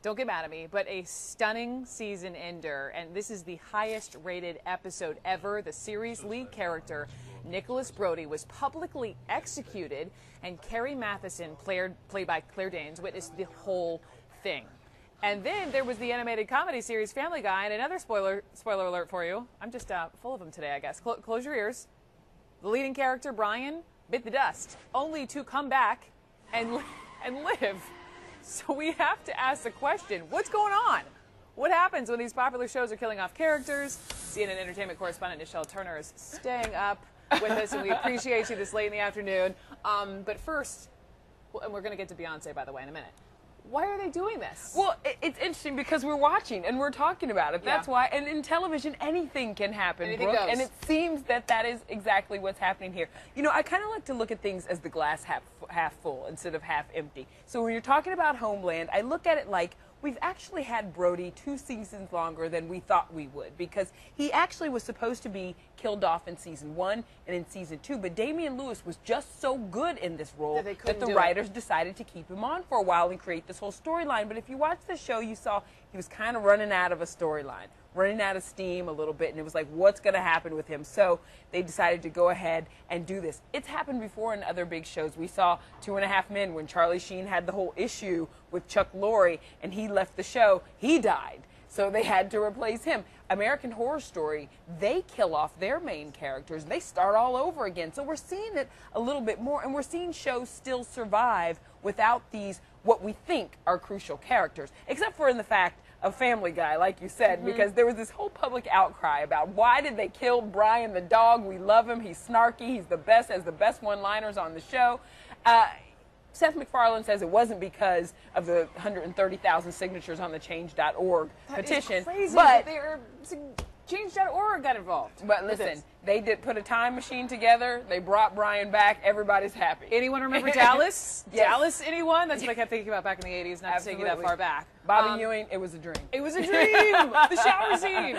don't get mad at me, but a stunning season ender, and this is the highest rated episode ever. The series lead character, Nicholas Brody, was publicly executed, and Carrie Mathison, played by Claire Danes, witnessed the whole thing. And then there was the animated comedy series Family Guy, and another spoiler alert for you. I'm just full of them today, I guess. Close your ears. The leading character, Brian, bit the dust, only to come back and live. So we have to ask the question, what's going on? What happens when these popular shows are killing off characters? CNN entertainment correspondent Nichelle Turner is staying up with us, and we appreciate you this late in the afternoon. But first, and we're going to get to Beyonce, by the way, in a minute. Why are they doing this? Well, it's interesting because we're watching and we're talking about it. That's why. And in television, anything can happen, Anything Brooke. goes. And it seems that that is exactly what's happening here. You know, I kind of like to look at things as the glass half full instead of half empty. So when you're talking about Homeland, I look at it like we've actually had Brody 2 seasons longer than we thought we would, because he actually was supposed to be killed off in season 1 and in season 2, but Damian Lewis was just so good in this role that the writers decided to keep him on for a while and create this whole storyline. But if you watch the show, you saw he was kind of running out of a storyline, running out of steam a little bit, and it was like, what's going to happen with him? So they decided to go ahead and do this. It's happened before in other big shows. We saw 2.5 Men when Charlie Sheen had the whole issue with Chuck Lorre and he left the show. He died. So they had to replace him. American Horror Story, they kill off their main characters. They start all over again. So we're seeing it a little bit more, and we're seeing shows still survive without these, what we think are crucial characters, except for in the fact of Family Guy, like you said, because there was this whole public outcry about why did they kill Brian the dog? We love him. He's snarky. He's the best, has the best one-liners on the show. Seth MacFarlane says it wasn't because of the 130,000 signatures on the Change.org petition. Is crazy but Change.org got involved. But listen, they did put a time machine together. They brought Brian back. Everybody's happy. Anyone remember Dallas? Yes. Dallas, anyone? That's what I kept thinking about back in the 80s, not to take you that far back. Bobby Ewing, it was a dream. It was a dream! The shower scene!